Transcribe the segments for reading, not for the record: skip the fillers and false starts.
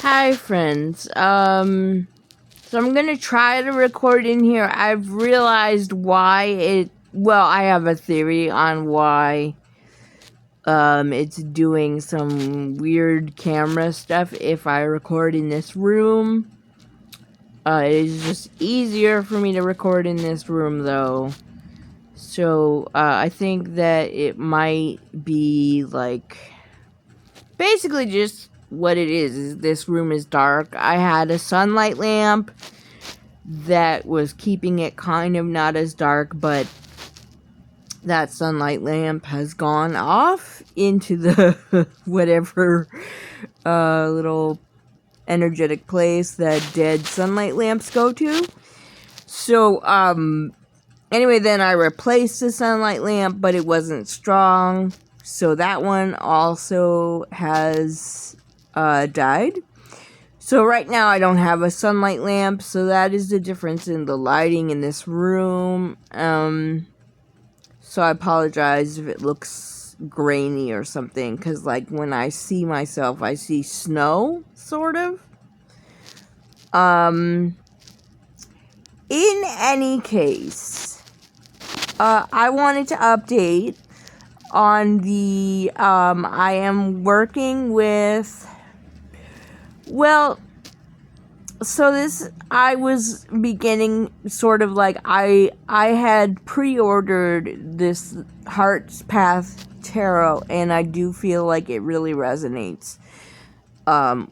Hi, friends. So I'm gonna try to record in here. I've realized I have a theory on why, it's doing some weird camera stuff if I record in this room. It's just easier for me to record in this room, though. So, I think that it might be, basically just what it is this room is dark. I had a sunlight lamp that was keeping it kind of not as dark, but that sunlight lamp has gone off into the whatever little energetic place that dead sunlight lamps go to. So anyway, then I replaced the sunlight lamp, but it wasn't strong, so that one also has died. So right now I don't have a sunlight lamp, so that is the difference in the lighting in this room. So I apologize if it looks grainy or something, because like when I see myself, I see snow, sort of. In any case, I wanted to update on the, I am working with, I was beginning sort of like, I had pre-ordered this Heart's Path Tarot, and I do feel like it really resonates,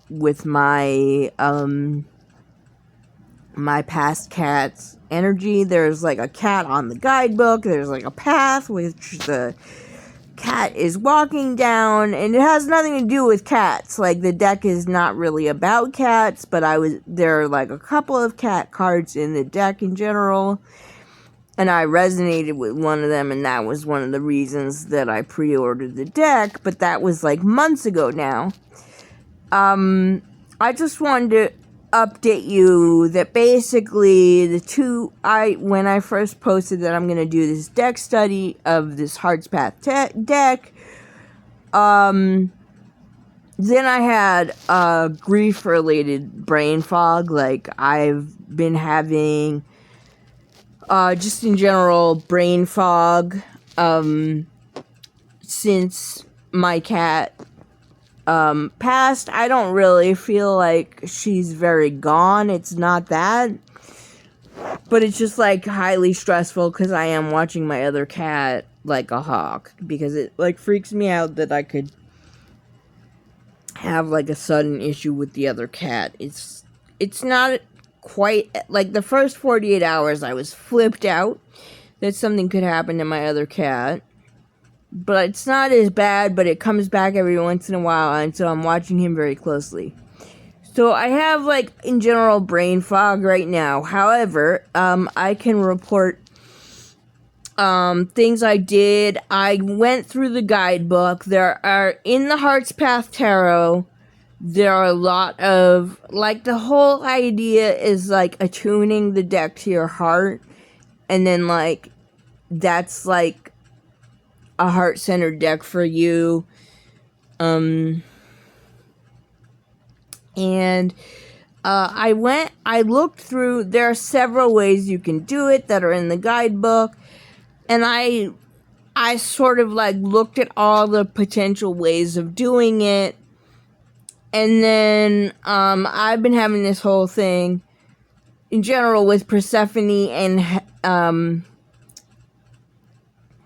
with my past cat's energy. There's like a cat on the guidebook, there's like a path which the cat is walking down, and it has nothing to do with cats. Like, the deck is not really about cats, but there are like a couple of cat cards in the deck in general, and I resonated with one of them, and that was one of the reasons that I pre-ordered the deck, but that was like months ago now. I just wanted to update you that basically when I first posted that I'm going to do this deck study of this Heart's Path deck, then I had grief-related brain fog. Like, I've been having just in general brain fog since my cat passed. I don't really feel like she's very gone. It's not that. But it's just like highly stressful because I am watching my other cat like a hawk. Because it like freaks me out that I could have like a sudden issue with the other cat. It's not quite like the first 48 hours I was flipped out that something could happen to my other cat. But it's not as bad, but it comes back every once in a while, and so I'm watching him very closely. So I have, like, in general, brain fog right now. However, I can report things I did. I went through the guidebook. In the Heart's Path Tarot, there are a lot of, like, the whole idea is, like, attuning the deck to your heart, and then, like, that's, like, a heart-centered deck for you. And I looked through, there are several ways you can do it that are in the guidebook, and I sort of like looked at all the potential ways of doing it, and then I've been having this whole thing in general with Persephone and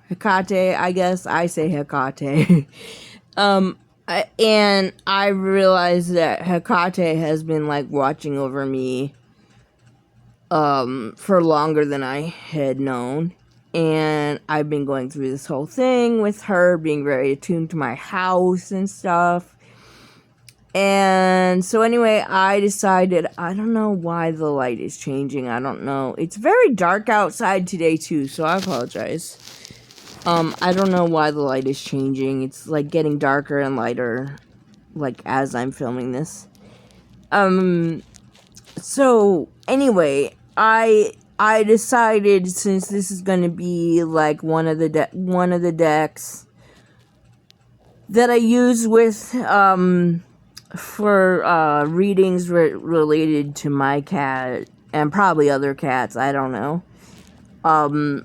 Hecate, I guess. I say Hecate. And I realized that Hecate has been, like, watching over me, for longer than I had known. And I've been going through this whole thing with her being very attuned to my house and stuff. And so anyway, I decided, I don't know why the light is changing. I don't know. It's very dark outside today, too, so I apologize. I don't know why the light is changing. It's, like, getting darker and lighter, like, as I'm filming this. So, anyway, I decided, since this is gonna be, like, one of the decks that I use with, for readings related to my cat and probably other cats, I don't know. So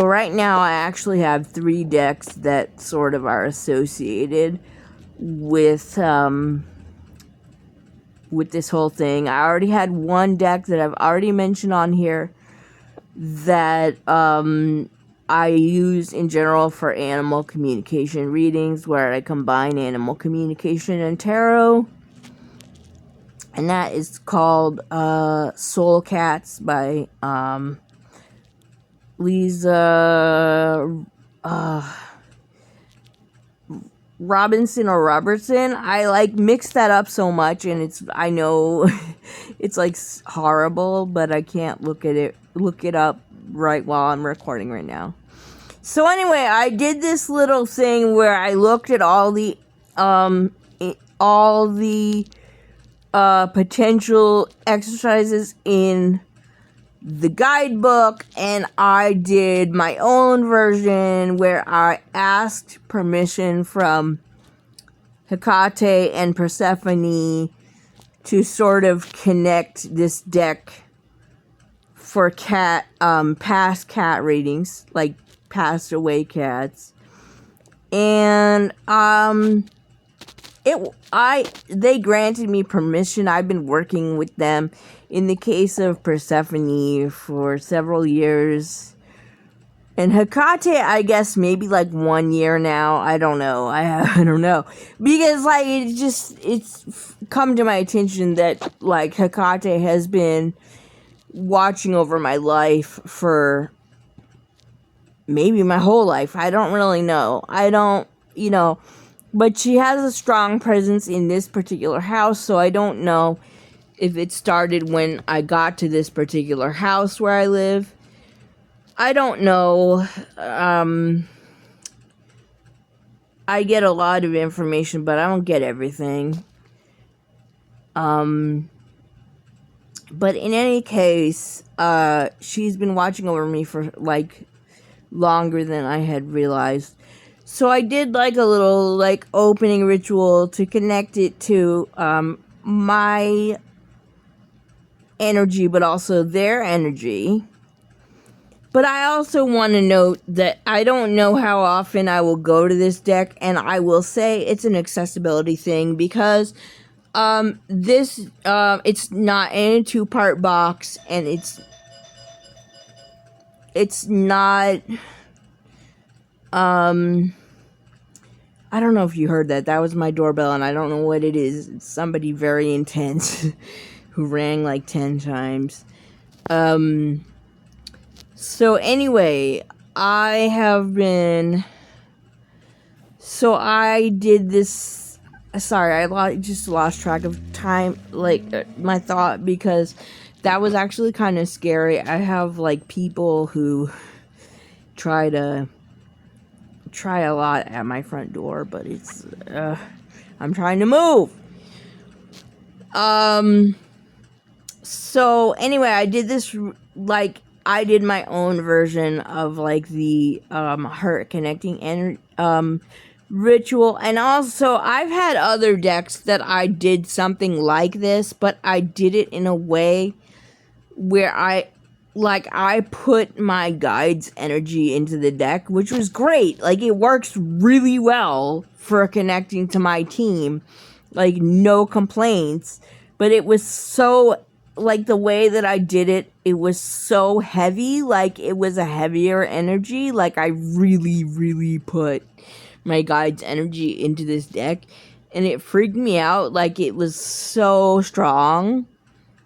right now I actually have 3 decks that sort of are associated with this whole thing. I already had 1 deck that I've already mentioned on here that I use in general for animal communication readings, where I combine animal communication and tarot. And that is called Soul Cats by Lisa Robinson or Robertson. I like mixed that up so much, and I know it's like horrible, but I can't look it up right while I'm recording right now. So anyway, I did this little thing where I looked at all the potential exercises in the guidebook, and I did my own version where I asked permission from Hecate and Persephone to sort of connect this deck for past cat readings, like passed away cats. And they granted me permission. I've been working with them in the case of Persephone for several years. And Hecate, I guess maybe like 1 year now. I don't know. I don't know. Because like it's come to my attention that like Hecate has been watching over my life for maybe my whole life. I don't really know. But she has a strong presence in this particular house, so I don't know if it started when I got to this particular house where I live. I don't know. I get a lot of information, but I don't get everything. But in any case, she's been watching over me for like longer than I had realized. So I did like a little like opening ritual to connect it to my energy, but also their energy. But I also want to note that I don't know how often I will go to this deck, and I will say it's an accessibility thing because it's not in a 2-part box, and it's not I don't know if you heard that. That was my doorbell, and I don't know what it is. It's somebody very intense who rang like 10 times. So anyway, I did this. Sorry, I just lost track of time, my thought, because that was actually kind of scary. I have like people who try a lot at my front door, but it's I'm trying to move. So anyway, I did this I did my own version of like the heart connecting ritual, and also I've had other decks that I did something like this, but I did it in a way where I put my guide's energy into the deck, which was great. Like, it works really well for connecting to my team. Like, no complaints. But it was so, like, the way that I did it, it was so heavy. Like, it was a heavier energy. Like, I really, really put my guide's energy into this deck. And it freaked me out. Like, it was so strong.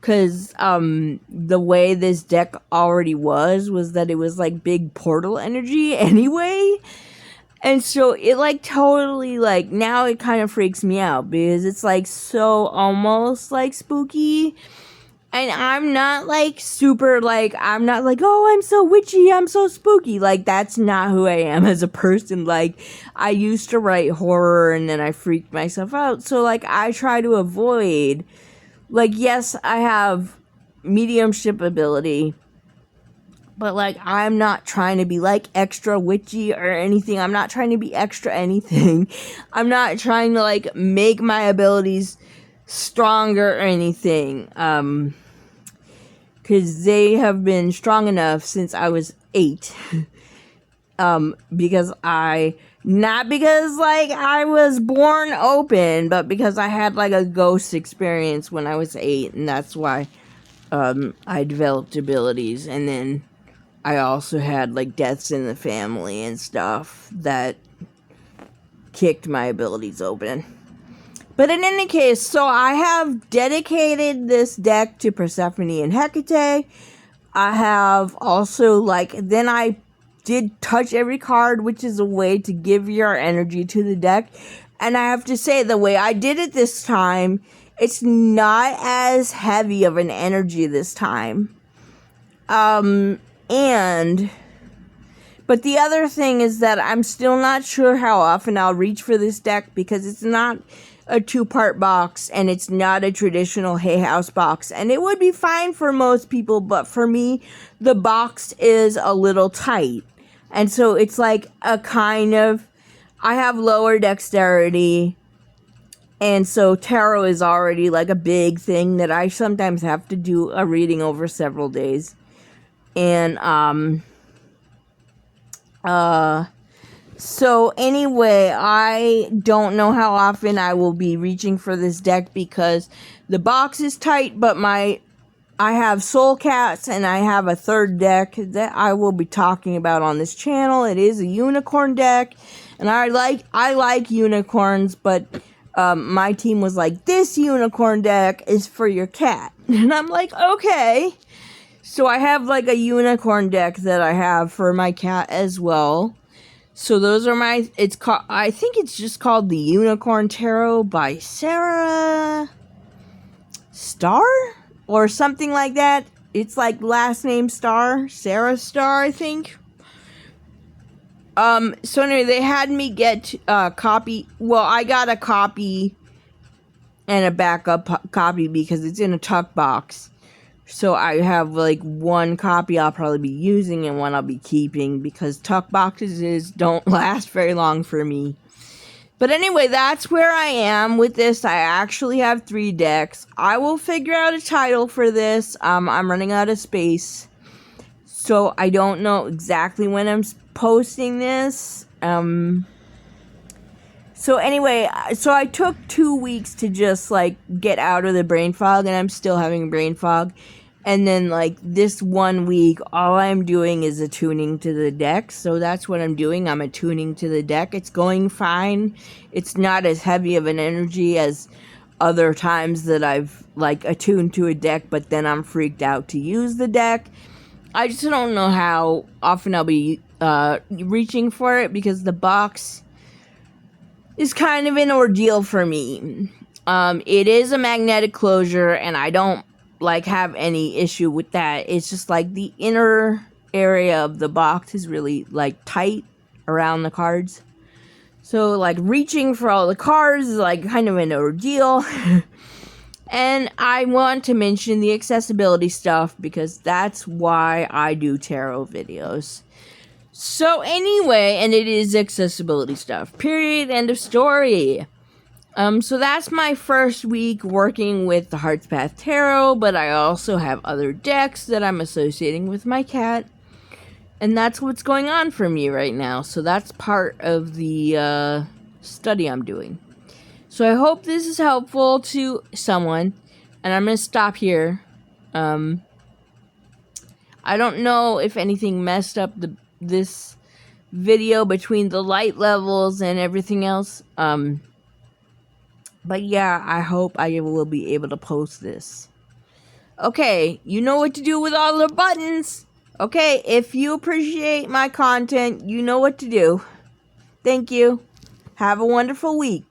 Because the way this deck already was that it was like big portal energy anyway. And so it like totally like now it kind of freaks me out because it's like so almost like spooky. And I'm not like super like, I'm not like, oh, I'm so witchy, I'm so spooky. Like, that's not who I am as a person. Like, I used to write horror and then I freaked myself out. So like I try to avoid. Like, yes, I have mediumship ability, But, like, I'm not trying to be, like, extra witchy or anything. I'm not trying to be extra anything. I'm not trying to, like, make my abilities stronger or anything. Because they have been strong enough since I was 8. Because not because, like, I was born open, but because I had, like, a ghost experience when I was 8. And that's why, I developed abilities. And then I also had, like, deaths in the family and stuff that kicked my abilities open. But in any case, so I have dedicated this deck to Persephone and Hecate. I have also, like, then I did touch every card, which is a way to give your energy to the deck. And I have to say, the way I did it this time, it's not as heavy of an energy this time. But the other thing is that I'm still not sure how often I'll reach for this deck because it's not a 2-part box and it's not a traditional Hay House box. And it would be fine for most people, but for me, the box is a little tight. And so it's like a kind of, I have lower dexterity. And so tarot is already like a big thing that I sometimes have to do a reading over several days. And, so anyway, I don't know how often I will be reaching for this deck because the box is tight, but I have Soul Cats and I have a third deck that I will be talking about on this channel. It is a unicorn deck, and I like unicorns, but my team was like, this unicorn deck is for your cat. And I'm like, okay. So I have like a unicorn deck that I have for my cat as well. So those are my, I think it's just called the Unicorn Tarot by Sarah Star or something like that. It's like last name Star, Sarah Star, I think. So anyway, they had me get a copy. Well, I got a copy and a backup copy because it's in a tuck box. So I have like one copy I'll probably be using and one I'll be keeping because tuck boxes don't last very long for me. But anyway, that's where I am with this. I actually have 3 decks. I will figure out a title for this. I'm running out of space. So I don't know exactly when I'm posting this. So anyway, so I took 2 weeks to just like get out of the brain fog, and I'm still having brain fog. And then like this 1 week, all I'm doing is attuning to the deck. So that's what I'm doing. I'm attuning to the deck. It's going fine. It's not as heavy of an energy as other times that I've like attuned to a deck, but then I'm freaked out to use the deck. I just don't know how often I'll be reaching for it because the box is kind of an ordeal for me. It is a magnetic closure, and I don't like have any issue with that. It's just like the inner area of the box is really like tight around the cards. So like reaching for all the cards is like kind of an ordeal. And I want to mention the accessibility stuff because that's why I do tarot videos. So anyway, and it is accessibility stuff. Period. End of story. So that's my first week working with the Heart's Path Tarot, but I also have other decks that I'm associating with my cat. And that's what's going on for me right now. So that's part of the study I'm doing. So I hope this is helpful to someone. And I'm going to stop here. I don't know if anything messed up this video between the light levels and everything else. But yeah, I hope I will be able to post this. Okay, you know what to do with all the buttons. Okay, if you appreciate my content, you know what to do. Thank you. Have a wonderful week.